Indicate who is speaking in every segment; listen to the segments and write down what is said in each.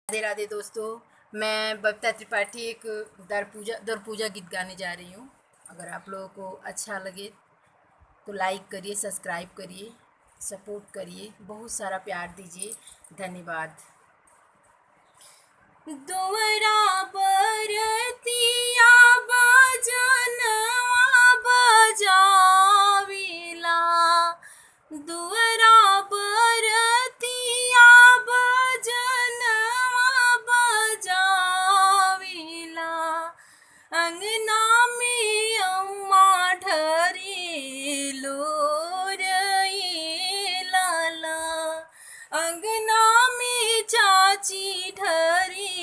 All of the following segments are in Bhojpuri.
Speaker 1: राधे राधे दोस्तों। मैं बबीता त्रिपाठी एक दर पूजा गीत गाने जा रही हूँ। अगर आप लोगों को अच्छा लगे तो लाइक करिए, सब्सक्राइब करिए, सपोर्ट करिए, बहुत सारा प्यार दीजिए। धन्यवाद। दुअरा बरतिया बजनवा बजाविला, दुअरा बरतिया बजनवा बजाविला, अंगना में अम्मा ढरी लोरई लाला, अंगना में चाची ढरी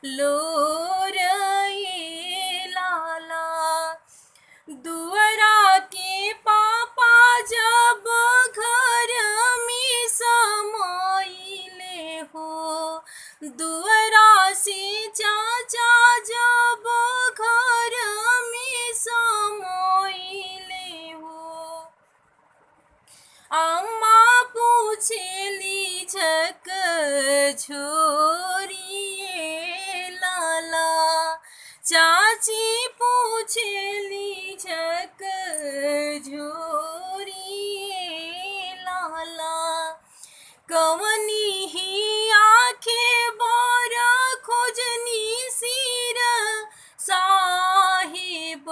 Speaker 1: लोरई लाला, दुअरा के पापा जब घर में समाइले हो, दुअरा से चाचा जब घर में समाइले हो, अम्मा पूछेली झक झोरिए लाला, चाची पूछेली झक झोरिए लाला, कवनी ही आखे बोर खोजनी सिर साहिब,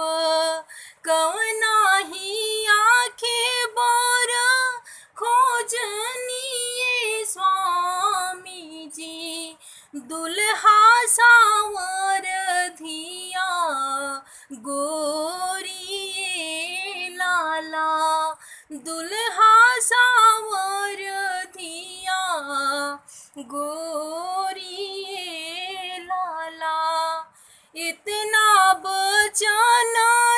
Speaker 1: कवना ही आखे बोर खोजनी स्वामी जी, दुल्हा सावर धिया गोरिए लाला, दुल्हा सावर धिया गोरिए लाला, इतना बचन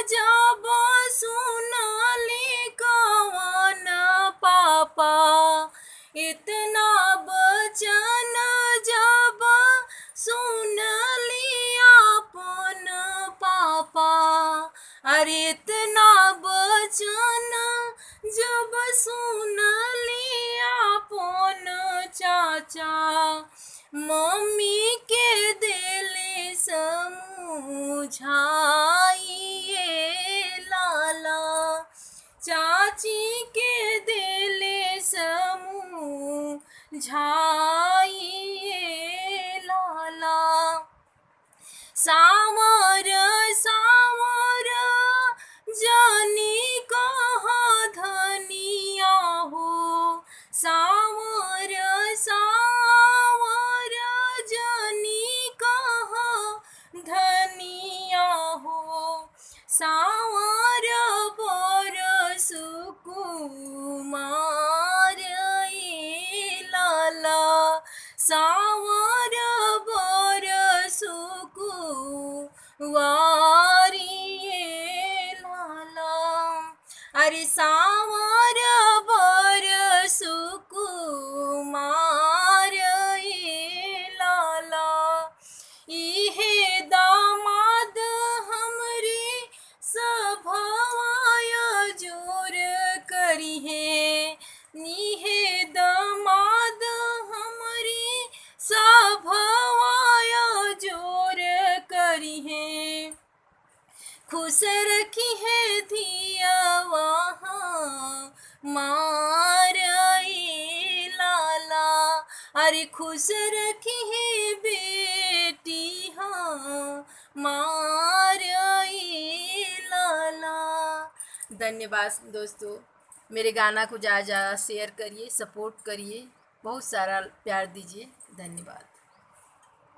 Speaker 1: जब सुनले कवन पापा, इतना बचन जब सुनले अपन पापा, अरे इतना बचन जब सुनले अपन चाचा, मम्मी के दिले समझाइए लाला, चाची के दिले समझाइए लाला, सावर सावर जानी कहाँ धनिया हो, सावर सावर जानी कहाँ धनिया हो, सावर बरस कुमार लाला, सावर बरस कुवारिए लाला, अरे सावर बरस कुमार लाला, इहे दामाद हमरे सभावाय जोर करिहे, इहे दामाद हमरे सभावाय जोर करिहे, खुश रखी है धिया वहाँ मारई लाला, अरे खुश रखी है बेटी हाँ मारई लाला। धन्यवाद दोस्तों। मेरे गाना को ज़्यादा शेयर करिए, सपोर्ट करिए, बहुत सारा प्यार दीजिए। धन्यवाद।